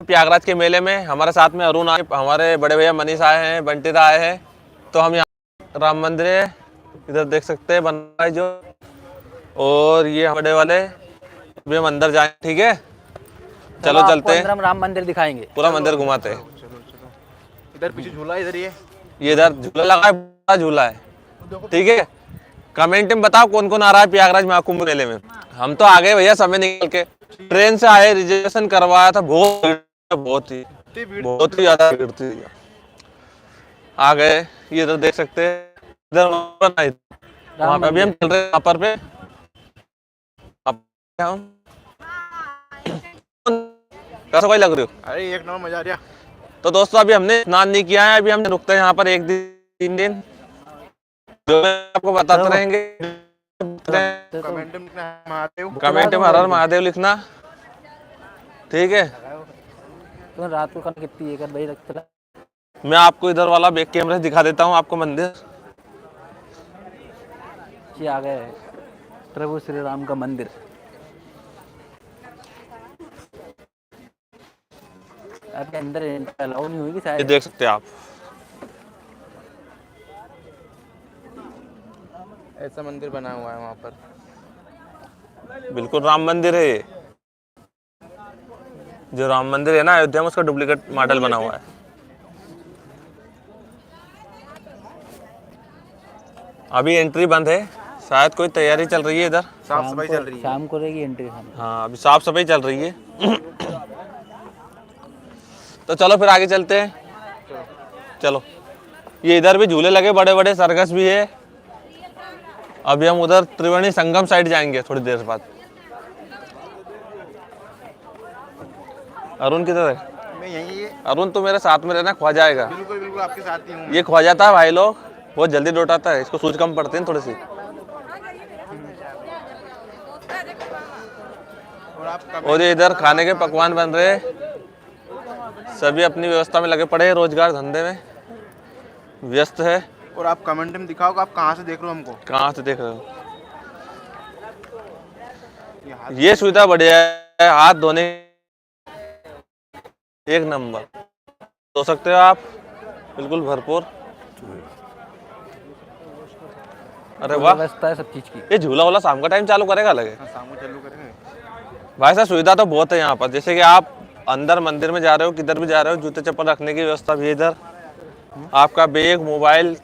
प्रयागराज के मेले में हमारे साथ में अरुण आए, हमारे बड़े भैया मनीष आए हैं, बंटी आए हैं। तो हम यहाँ राम मंदिर है, इधर देख सकते हैं बन रहा है जो, और ये बड़े वाले भी हम अंदर जाए। ठीक है, चलो चलते हैं, हम राम मंदिर दिखाएंगे, पूरा मंदिर घुमाते हैं। इधर पीछे झूला, इधर ये इधर झूला लगा है, बड़ा झूला है। ठीक है, कमेंट में बताओ कौन कौन आ रहा है प्रयागराज महाकुंभ मेले में। हम तो आ गए भैया समय निकल के, ट्रेन से आए, रिजर्वेशन करवाया था, बहुत ही ज्यादा भीड़ थी। आ गए, ये इधर देख सकते हैं, इधर वहाँ पे अभी हम चल रहे हैं, वहाँ पर पे हम कैसा भाई लग रही हो? अरे एक नंबर मजा आ रहा। तो दोस्तों अभी हमने स्नान नहीं किया है, अभी हम रुकते हैं यहाँ पर 1-3 दिन, जो मैं आपको बताते रहेंगे। कमेंट में हर हर महादेव लिखना, ठीक है। तो रात को कितनी 1 बजे तक चला। मैं आपको इधर वाला बैक कैमरे से दिखा देता हूँ आपको मंदिर। ये आ गए प्रभु श्री राम का मंदिर। आपके अंदर अलाउ नहीं होगी शायद। ये देख सकते हैं आप, ऐसा मंदिर बना हुआ है वहाँ पर, बिल्कुल राम मंदिर है ये। जो राम मंदिर है ना अयोध्या में, उसका डुप्लीकेट मॉडल बना हुआ है। अभी एंट्री बंद है, शायद कोई तैयारी चल रही है इधर, साफ सफाई चल रही है। शाम को रहेगी एंट्री। हाँ अभी साफ सफाई चल रही है। तो चलो फिर आगे चलते हैं, चलो। ये इधर भी झूले लगे, बड़े बड़े सर्कस भी है। अभी हम उधर त्रिवेणी संगम साइड जाएंगे थोड़ी देर बाद। अरुण किधर है? मैं यहीं है। अरुण तो मेरे साथ में रहना, खवा जाएगा। बिल्कुल बिल्कुल आपके साथ ही हूँ। ये खवा जाता है भाई लोग, बहुत जल्दी लौटाता है, इसको सूझ कम पड़ती है थोड़ी सी। और ये इधर खाने के पकवान बन रहे हैं, सभी अपनी व्यवस्था में लगे पड़े हैं, रोजगार धंधे में व्यस्त है। और आप कमेंट में दिखाओ आप कहाँ से देख रहे हो हमको, कहाँ से देख रहे हो। ये सुविधा बढ़िया है, हाथ धोने एक नंबर, धो सकते हो आप बिल्कुल भरपूर। अरे वाह, व्यवस्था है सब चीज की। ये झूला वाला शाम का टाइम चालू करेगा लगे? शाम को चालू करेंगे भाई साहब, सुविधा तो बहुत है यहाँ पर। जैसे कि आप अंदर मंदिर में जा रहे हो, किधर भी जा रहे हो, जूते चप्पल रखने की व्यवस्था भी इधर, आपका बैग, मोबाइल।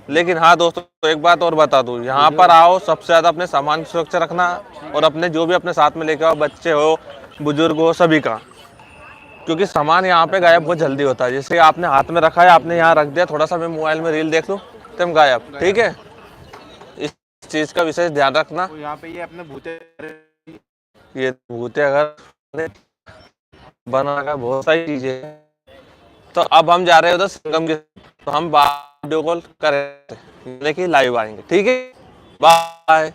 लेकिन हाँ दोस्तों, एक बात और बता दूं, यहाँ पर आओ सबसे ज्यादा अपने सामान की सुरक्षा रखना, और अपने जो भी अपने साथ में लेके आओ, बच्चे हो, बुजुर्ग हो, सभी का, क्योंकि सामान यहाँ पे गायब बहुत जल्दी होता है। जैसे आपने हाथ में रखा है, आपने यहाँ रख दिया, थोड़ा सा मैं मोबाइल में रील देख लूँ तो हम गायब। ठीक है, इस चीज का विशेष ध्यान रखना। तो यहाँ पे ये अपने भूते अगर बना का बहुत सारी चीजें। तो अब हम जा रहे हैं उधर संगम के, तो हम वीडियो कॉल करें, लेकिन लाइव आएंगे। ठीक है, बाय।